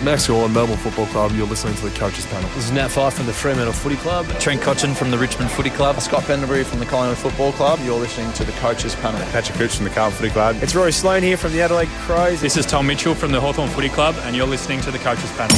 Max Gorlin, Melbourne Football Club. You're listening to the Coaches Panel. This is Nat Fyfe from the Fremantle Footy Club. Trent Cotchin from the Richmond Footy Club. Scott Pendlebury from the Collingwood Football Club. You're listening to the Coaches Panel. Patrick Cooch from the Carlton Footy Club. It's Rory Sloane here from the Adelaide Crows. This is Tom Mitchell from the Hawthorn Footy Club, and you're listening to the Coaches Panel.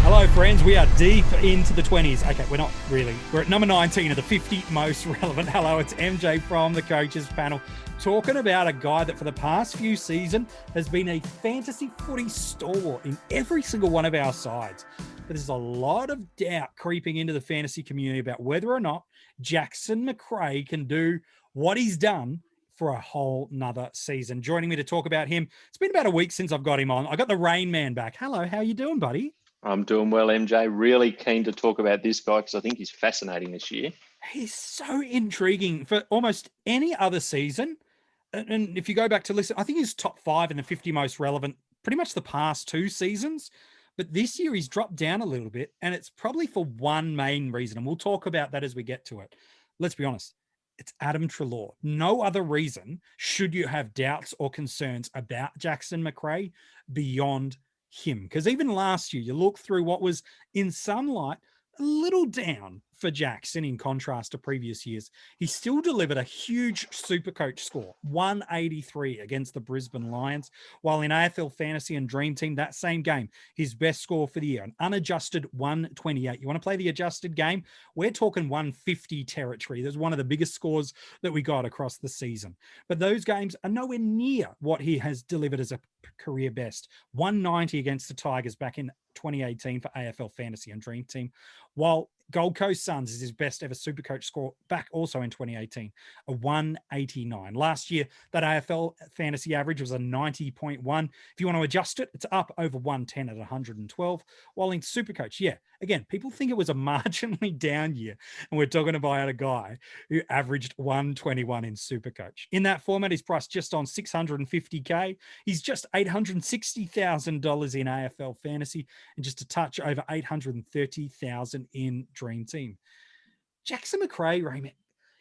Hello, friends. We are deep into the 20s. Okay, we're not really. We're at number 19 of the 50 most relevant. Hello, it's MJ from the Coaches Panel, talking about a guy that for the past few seasons has been a fantasy footy stalwart in every single one of our sides. But there's a lot of doubt creeping into the fantasy community about whether or not Jackson Macrae can do what he's done for a whole nother season. Joining me to talk about him, it's been about a week since I've got him on. I got the Rainman back. Hello, how you doing, buddy? I'm doing well, MJ. Really keen to talk about this guy because I think he's fascinating this year. He's so intriguing for almost any other season. And if you go back to listen, I think he's top 5 in the 50 most relevant, pretty much the past 2 seasons. But this year he's dropped down a little bit, and it's probably for one main reason. And we'll talk about that as we get to it. Let's be honest. It's Adam Treloar. No other reason should you have doubts or concerns about Jackson Macrae beyond him. Because even last year, you look through what was in some light a little down for Jackson in contrast to previous years. He still delivered a huge SuperCoach score, 183 against the Brisbane Lions, while in AFLFantasy and DreamTeam, that same game, his best score for the year, an unadjusted 128. You want to play the adjusted game? We're talking 150 territory. That's one of the biggest scores that we got across the season. But those games are nowhere near what he has delivered as a career best. 190 against the Tigers back in 2018 for AFL Fantasy and DreamTeam, while Gold Coast Suns is his best ever SuperCoach score back also in 2018, a 189. Last year, that AFL fantasy average was a 90.1. If you want to adjust it, it's up over 110 at 112. While in SuperCoach, yeah, again, people think it was a marginally down year, and we're talking about a guy who averaged 121 in SuperCoach. In that format, he's priced just on $650K. He's just $860,000 in AFL Fantasy and just a touch over $830,000 in DreamTeam. Jackson Macrae, Raymond,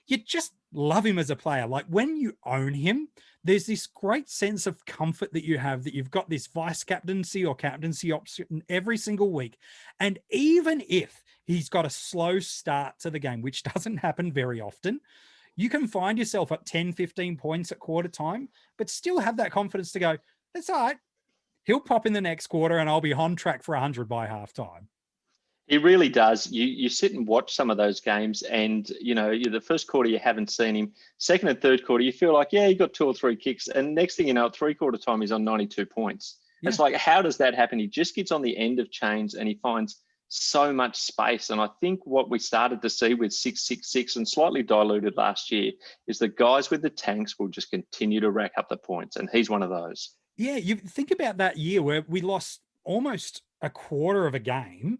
you just love him as a player. Like when you own him, there's this great sense of comfort that you have that you've got this vice captaincy or captaincy option every single week. And even if he's got a slow start to the game, which doesn't happen very often, you can find yourself at 10, 15 points at quarter time, but still have that confidence to go, that's all right. He'll pop in the next quarter and I'll be on track for 100 by halftime. He really does. You sit and watch some of those games and, you know, the first quarter you haven't seen him. Second and third quarter, you feel like, yeah, he got 2 or 3 kicks. And next thing you know, at 3/4 time, he's on 92 points. Yeah. It's like, how does that happen? He just gets on the end of chains and he finds so much space. And I think what we started to see with 666 and slightly diluted last year is the guys with the tanks will just continue to rack up the points. And he's one of those. Yeah, you think about that year where we lost almost a quarter of a game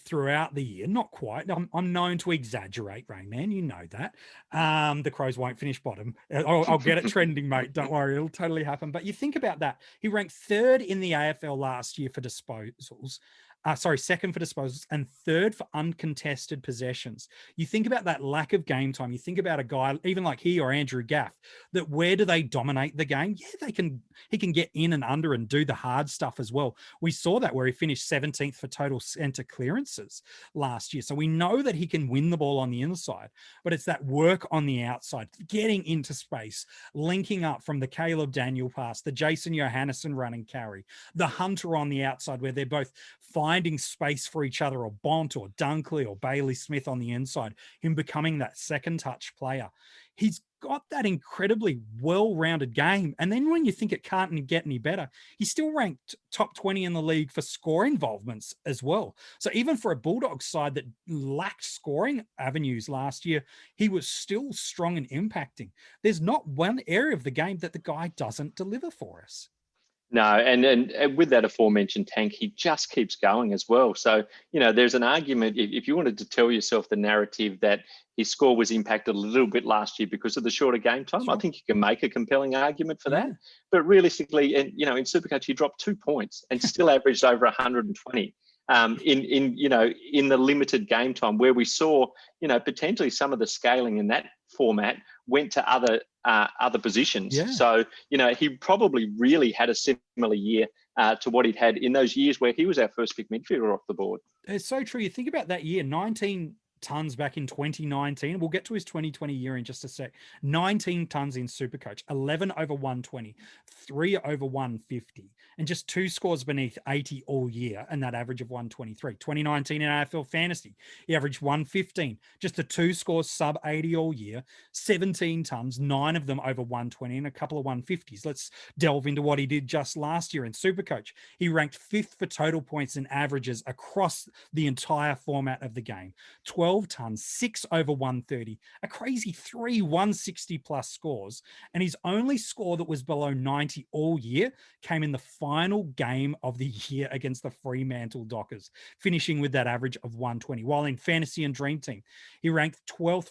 throughout the year. Not quite. I'm known to exaggerate, Rainman. You know that. The Crows won't finish bottom. I'll get it trending, mate. Don't worry. It'll totally happen. But you think about that. He ranked 3rd in the AFL last year for disposals. Second for disposals and 3rd for uncontested possessions. You think about that lack of game time. You think about a guy, even like he or Andrew Gaff, that where do they dominate the game? Yeah, he can get in and under and do the hard stuff as well. We saw that where he finished 17th for total centre clearances last year. So we know that he can win the ball on the inside, but it's that work on the outside, getting into space, linking up from the Caleb Daniel pass, the Jason Johannesson run and carry, the Hunter on the outside where they're both finding space for each other, or Bont or Dunkley or Bailey Smith on the inside, him becoming that second touch player. He's got that incredibly well-rounded game. And then when you think it can't get any better, he's still ranked top 20 in the league for score involvements as well. So even for a Bulldogs side that lacked scoring avenues last year, he was still strong and impacting. There's not one area of the game that the guy doesn't deliver for us. No, and with that aforementioned tank, he just keeps going as well. So, you know, there's an argument, if you wanted to tell yourself the narrative that his score was impacted a little bit last year because of the shorter game time, sure, I think you can make a compelling argument for that. But realistically, and you know, in SuperCoach, he dropped 2 points and still averaged over 120. In the limited game time where we saw, you know, potentially some of the scaling in that format went to other other positions. Yeah. So, he probably really had a similar year to what he'd had in those years where he was our first pick midfielder off the board. It's so true. You think about that year, 19 tons back in 2019. We'll get to his 2020 year in just a sec. 19 tons in SuperCoach, 11 over 120, 3 over 150, and just 2 scores beneath 80 all year, and that average of 123. 2019 in AFL Fantasy, he averaged 115, just the 2 scores sub 80 all year, 17 tons, 9 of them over 120, and a couple of 150s. Let's delve into what he did just last year in SuperCoach. He ranked 5th for total points and averages across the entire format of the game. 12 tons, 6 over 130, a crazy 3 160 plus scores. And his only score that was below 90 all year came in the final game of the year against the Fremantle Dockers, finishing with that average of 120. While in Fantasy and Dream Team, he ranked 7th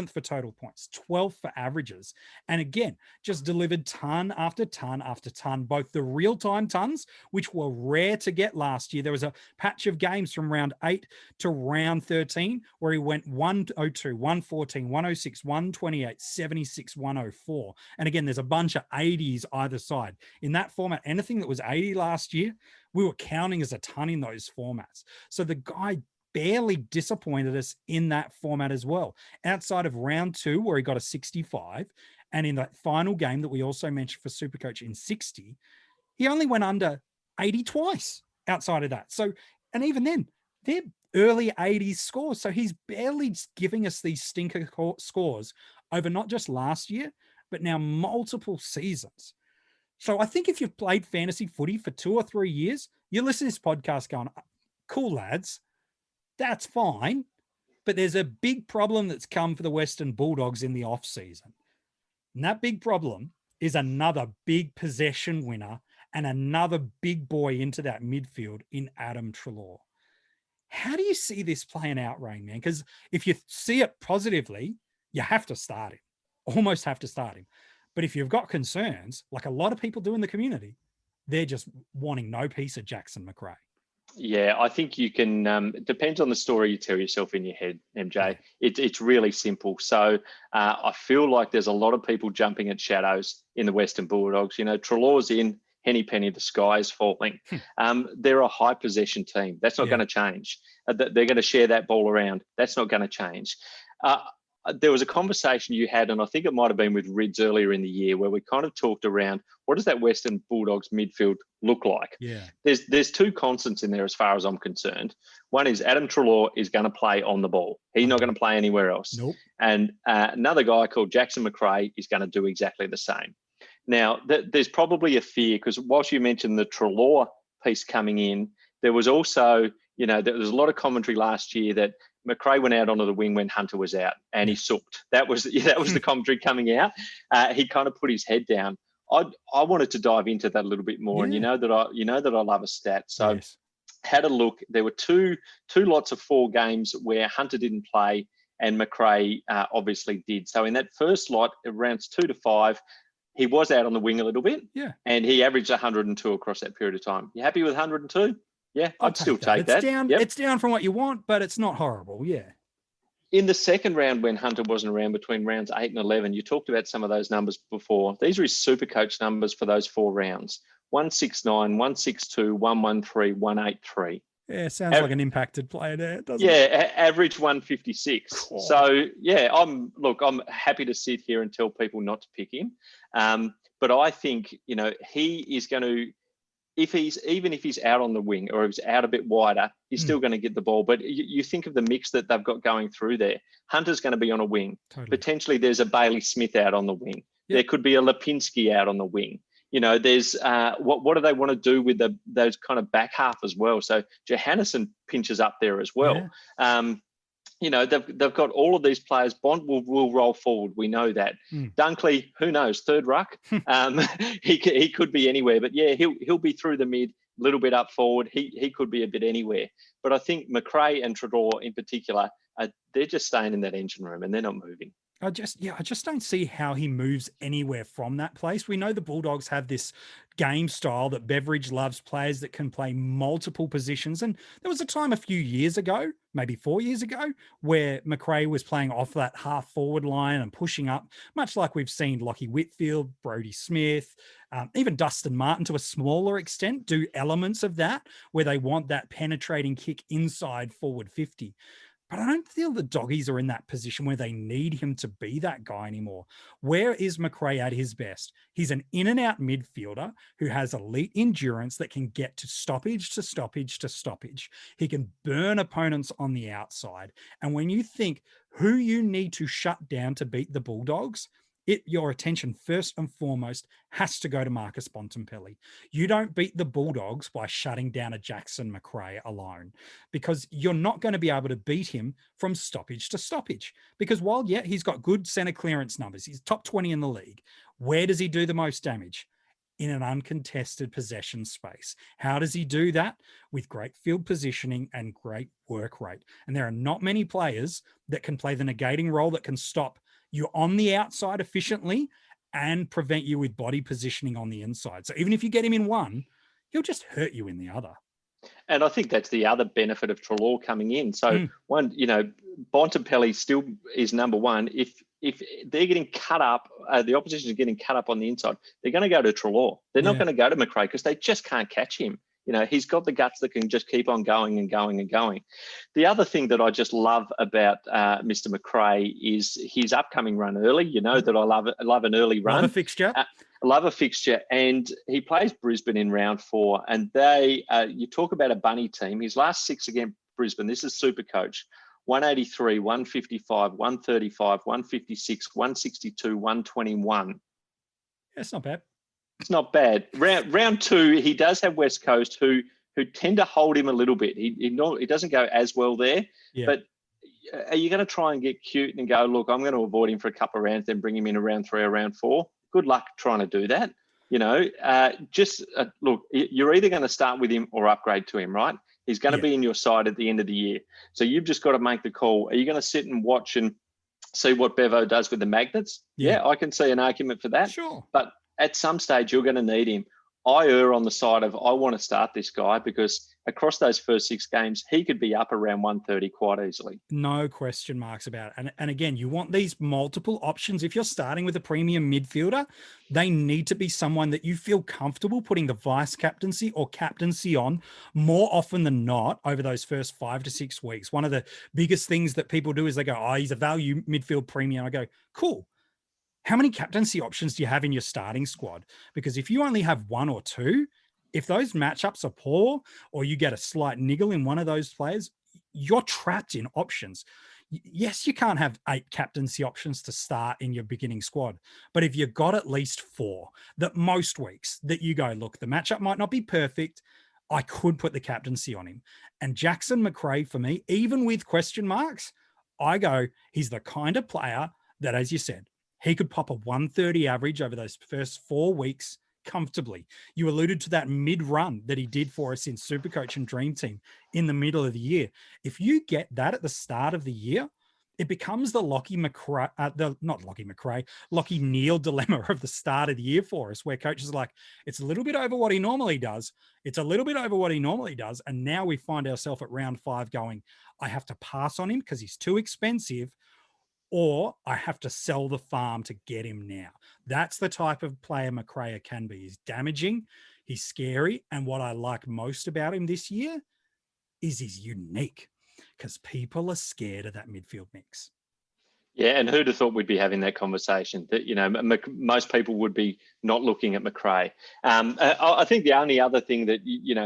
for total points, 12th for averages. And again, just delivered ton after ton after ton, both the real-time tons, which were rare to get last year. There was a patch of games from round 8 to round 13 where he went 102, 114, 106, 128, 76, 104. And again, there's a bunch of 80s either side. In that format, anything that was 80 last year, we were counting as a ton in those formats. So the guy barely disappointed us in that format as well. Outside of round 2, where he got a 65, and in that final game that we also mentioned for SuperCoach in 60, he only went under 80 twice outside of that. So, and even then, they're early 80s scores. So he's barely giving us these stinker scores over not just last year, but now multiple seasons. So I think if you've played fantasy footy for 2 or 3 years, you listen to this podcast going, cool lads, that's fine. But there's a big problem that's come for the Western Bulldogs in the off season. And that big problem is another big possession winner and another big boy into that midfield in Adam Treloar. How do you see this playing out, Rainman? Because if you see it positively, you have to start him, almost have to start him. But if you've got concerns, like a lot of people do in the community, they're just wanting no piece of Jackson Macrae. Yeah, I think you can, it depends on the story you tell yourself in your head, MJ. It's really simple. So I feel like there's a lot of people jumping at shadows in the Western Bulldogs. Treloar's in, Henny Penny, the sky is falling. They're a high possession team. That's not going to change. They're going to share that ball around. That's not going to change. There was a conversation you had, and I think it might have been with Rids earlier in the year, where we kind of talked around what does that Western Bulldogs midfield look like? Yeah. There's 2 constants in there as far as I'm concerned. One is Adam Treloar is going to play on the ball. He's not going to play anywhere else. Nope. And another guy called Jackson Macrae is going to do exactly the same. Now, there's probably a fear, because whilst you mentioned the Treloar piece coming in, there was also, there was a lot of commentary last year that Macrae went out onto the wing when Hunter was out, and he sooked. That was the commentary coming out. He kind of put his head down. I wanted to dive into that a little bit more, and you know that I love a stat. So had a look. There were two lots of 4 games where Hunter didn't play and Macrae obviously did. So in that first lot, rounds 2 to 5. He was out on the wing a little bit, and he averaged 102 across that period of time. You happy with 102? Yeah, I'd still take that. It's down from what you want, but it's not horrible. Yeah. In the second round, when Hunter wasn't around, between rounds 8 and 11, you talked about some of those numbers before. These are his SuperCoach numbers for those 4 rounds: 169, 162, 113, 183. Yeah, sounds like an impacted player there, doesn't it? Yeah, average 156. Cool. So I'm happy to sit here and tell people not to pick him. But I think, he is going to, if he's out on the wing or if he's out a bit wider, he's still going to get the ball. But you think of the mix that they've got going through there. Hunter's going to be on a wing. Totally. Potentially there's a Bailey Smith out on the wing. Yep. There could be a Lipinski out on the wing. There's what do they want to do with those kind of back half as well? So Johannesson pinches up there as well. Yeah. They've got all of these players. Bond will roll forward. We know that. Dunkley, who knows? Third ruck. He could be anywhere, but he'll be through the mid, a little bit up forward. He could be a bit anywhere. But I think Macrae and Treloar in particular, they're just staying in that engine room and they're not moving. I just don't see how he moves anywhere from that place. We know the Bulldogs have this game style that Beveridge loves, players that can play multiple positions. And there was a time a few years ago, maybe 4 years ago, where Macrae was playing off that half forward line and pushing up, much like we've seen Lockie Whitfield, Brodie Smith, even Dustin Martin to a smaller extent do elements of that, where they want that penetrating kick inside forward 50. But I don't feel the Doggies are in that position where they need him to be that guy anymore. Where is Macrae at his best? He's an in and out midfielder who has elite endurance that can get to stoppage to stoppage to stoppage. He can burn opponents on the outside. And when you think who you need to shut down to beat the Bulldogs, your attention first and foremost has to go to Marcus Bontempelli. You don't beat the Bulldogs by shutting down a Jackson Macrae alone, because you're not going to be able to beat him from stoppage to stoppage. Because while, yeah, he's got good center clearance numbers, he's top 20 in the league, where does he do the most damage? In an uncontested possession space. How does he do that? With great field positioning and great work rate. And there are not many players that can play the negating role that can stop you on the outside efficiently and prevent you with body positioning on the inside. So even if you get him in one, he'll just hurt you in the other. And I think that's the other benefit of Treloar coming in. So one, Bontempelli still is number one. If they're getting cut up, the opposition is getting cut up on the inside, they're going to go to Treloar. They're not going to go to Macrae because they just can't catch him. He's got the guts that can just keep on going and going and going. The other thing that I just love about Mr. Macrae is his upcoming run early. You know that I love an early run. Love a fixture. Love a fixture. And he plays Brisbane in round 4. And they, you talk about a bunny team. His last 6 against Brisbane, this is SuperCoach, 183, 155, 135, 156, 162, 121. That's not bad. It's not bad. Round 2, he does have West Coast who tend to hold him a little bit. He doesn't go as well there. Yeah. But are you going to try and get cute and go, look, I'm going to avoid him for a couple of rounds, then bring him in around 3 or round 4? Good luck trying to do that. Look, you're either going to start with him or upgrade to him, right? He's going to be in your side at the end of the year. So you've just got to make the call. Are you going to sit and watch and see what Bevo does with the magnets? Yeah, I can see an argument for that. Sure. But at some stage, you're going to need him. I err on the side of I want to start this guy because across those first 6 games, he could be up around 130 quite easily. No question marks about it. And again, you want these multiple options. If you're starting with a premium midfielder, they need to be someone that you feel comfortable putting the vice captaincy or captaincy on more often than not over those first 5 to 6 weeks. One of the biggest things that people do is they go, oh, he's a value midfield premium. I go, cool. How many captaincy options do you have in your starting squad? Because if you only have 1 or 2, if those matchups are poor or you get a slight niggle in one of those players, you're trapped in options. Yes, you can't have 8 captaincy options to start in your beginning squad. But if you've got at least 4, that most weeks that you go, look, the matchup might not be perfect, I could put the captaincy on him. And Jackson Macrae, for me, even with question marks, I go, he's the kind of player that, as you said, he could pop a 130 average over those first 4 weeks comfortably. You alluded to that mid-run that he did for us in SuperCoach and DreamTeam in the middle of the year. If you get that at the start of the year, it becomes the Lockie Neal dilemma of the start of the year for us, where coaches are like, it's a little bit over what he normally does. It's a little bit over what he normally does. And now we find ourselves at round 5 going, I have to pass on him because he's too expensive, or I have to sell the farm to get him now. That's the type of player Macrae can be. He's damaging, he's scary, and what I like most about him this year is he's unique because people are scared of that midfield mix. Yeah, and who'd have thought we'd be having that conversation? That most people would be not looking at Macrae. I think the only other thing that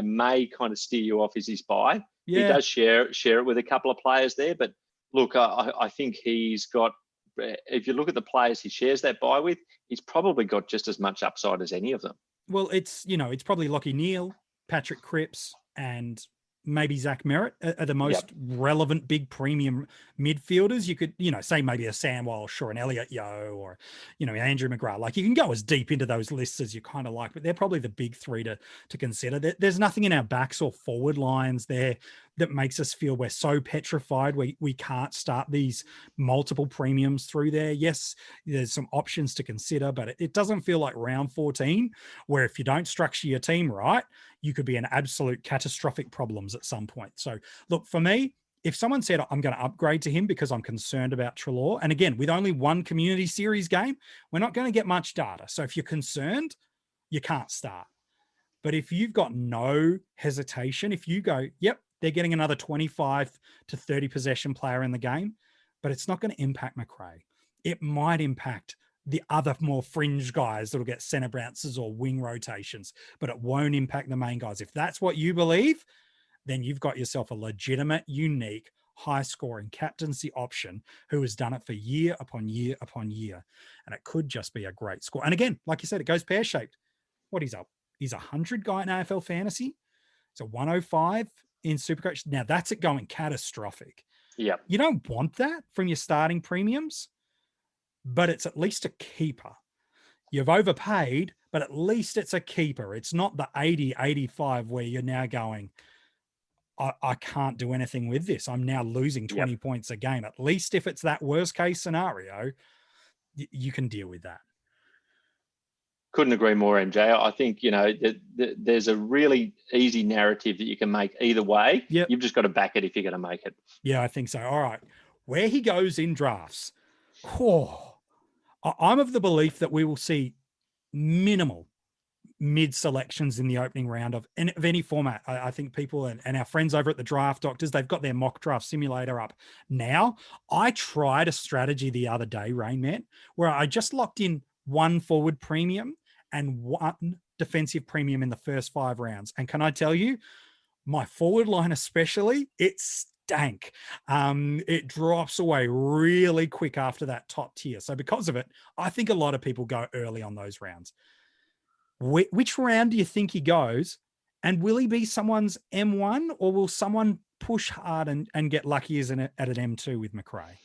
may kind of steer you off is his buy. Yeah. He does share it with a couple of players there, but look, I think he's got, if you look at the players he shares that buy with, he's probably got just as much upside as any of them. Well, it's probably Lockie Neal, Patrick Cripps, and maybe Zach Merritt are the most relevant big premium midfielders. You could, say maybe a Sam Walsh or an Elliot Yeo or, Andrew McGrath. Like, you can go as deep into those lists as you kind of like, but they're probably the big 3 to consider. There's nothing in our backs or forward lines there that makes us feel we're so petrified we can't start these multiple premiums through there. Yes, there's some options to consider, but it doesn't feel like round 14, where if you don't structure your team right, you could be in absolute catastrophic problems at some point. So look, for me, if someone said, I'm going to upgrade to him because I'm concerned about Treloar, and again, with only one community series game, we're not going to get much data. So if you're concerned, you can't start. But if you've got no hesitation, if you go, yep, they're getting another 25 to 30 possession player in the game, but it's not going to impact Macrae. It might impact the other more fringe guys that'll get center bounces or wing rotations, but it won't impact the main guys. If that's what you believe, then you've got yourself a legitimate, unique, high-scoring captaincy option who has done it for year upon year upon year. And it could just be a great score. And again, like you said, it goes pear-shaped. What he's up? He's a 100 guy in AFL Fantasy. It's a 105 in SuperCoach. Now, that's it going catastrophic. Yeah. You don't want that from your starting premiums, but it's at least a keeper. You've overpaid, but at least it's a keeper. It's not the 80, 85 where you're now going, I can't do anything with this. I'm now losing 20 points a game. At least if it's that worst case scenario, you can deal with that. Couldn't agree more, MJ. I think, there's a really easy narrative that you can make either way. Yep. You've just got to back it if you're going to make it. Yeah, I think so. All right. Where he goes in drafts. I'm of the belief that we will see minimal mid selections in the opening round of any format. I think people and our friends over at the Draft Doctors, they've got their mock draft simulator up now. I tried a strategy the other day, Rainman, where I just locked in one forward premium and one defensive premium in the first 5 rounds. And can I tell you, my forward line especially, it stank. It drops away really quick after that top tier. So because of it, I think a lot of people go early on those rounds. Which round do you think he goes? And will he be someone's M1, or will someone push hard and get lucky at an M2 with Macrae?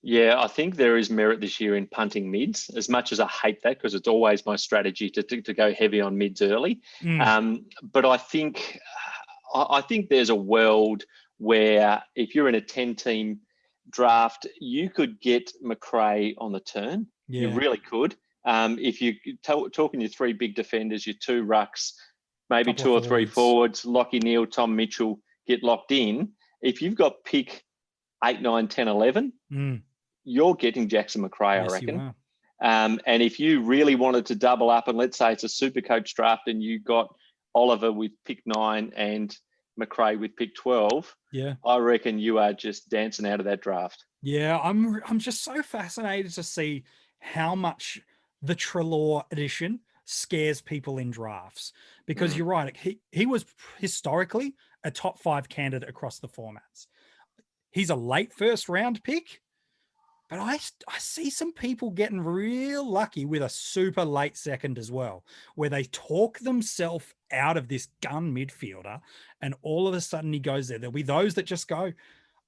Yeah, I think there is merit this year in punting mids, as much as I hate that, because it's always my strategy to go heavy on mids early. But I think there's a world where if you're in a 10-team draft, you could get Macrae on the turn. Yeah. You really could. If you're talking your 3 big defenders, your 2 rucks, maybe 2 or 3 forwards, Lockie Neal, Tom Mitchell get locked in. If you've got pick 8, 9, 10, 11, you're getting Jackson Macrae, I reckon. And if you really wanted to double up, and let's say it's a SuperCoach draft and you got Oliver with pick 9 and Macrae with pick 12, I reckon you are just dancing out of that draft. Yeah, I'm just so fascinated to see how much the Treloar edition scares people in drafts, because you're right. He was historically a top 5 candidate across the formats. He's a late first round pick, but I see some people getting real lucky with a super late second as well, where they talk themselves out of this gun midfielder and all of a sudden he goes there. There'll be those that just go,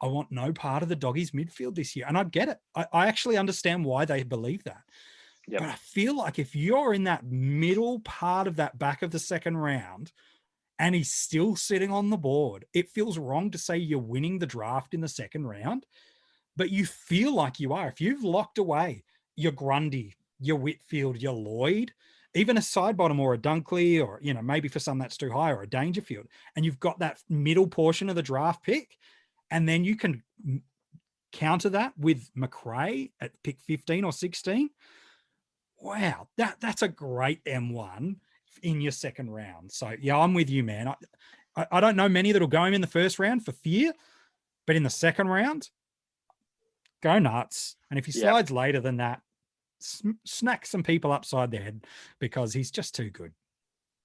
I want no part of the Doggies midfield this year. And I get it. I actually understand why they believe that. But I feel like if you're in that middle part of that back of the second round and he's still sitting on the board, it feels wrong to say you're winning the draft in the second round, but you feel like you are. If you've locked away your Grundy, your Whitfield, your Lloyd, even a side bottom or a Dunkley, or, maybe for some that's too high, or a Dangerfield, and you've got that middle portion of the draft pick, and then you can counter that with Macrae at pick 15 or 16. Wow, that's a great M1 in your second round. So, yeah, I'm with you, man. I don't know many that'll go him in the first round for fear, but in the second round, go nuts. And if he slides later than that, snack some people upside the head, because he's just too good.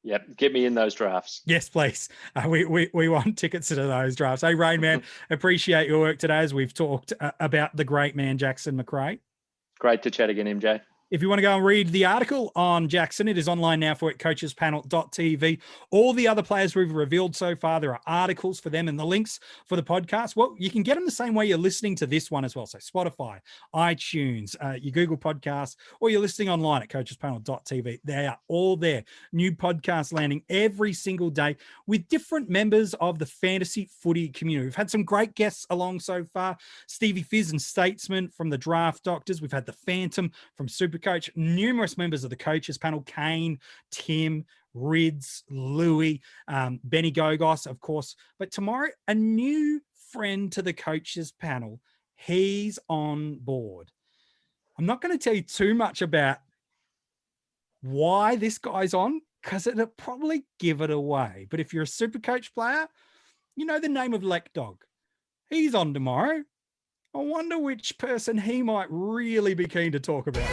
Yep, get me in those drafts. Yes, please. We want tickets to those drafts. Hey, Rainman, appreciate your work today as we've talked about the great man, Jackson Macrae. Great to chat again, MJ. If you want to go and read the article on Jackson, it is online now for at coachespanel.tv. All the other players we've revealed so far, there are articles for them and the links for the podcast. Well, you can get them the same way you're listening to this one as well. So Spotify, iTunes, your Google Podcasts, or you're listening online at coachespanel.tv. They are all there. New podcasts landing every single day with different members of the fantasy footy community. We've had some great guests along so far. Stevie Fizz and Statesman from the Draft Doctors. We've had the Phantom from SuperCoach, numerous members of the coaches panel, Kane, Tim, Rids, Louis, Benny Gogos, of course. But tomorrow, a new friend to the coaches panel. He's on board. I'm not going to tell you too much about why this guy's on, because it'll probably give it away. But if you're a SuperCoach player, you know the name of Lek Dog. He's on tomorrow. I wonder which person he might really be keen to talk about.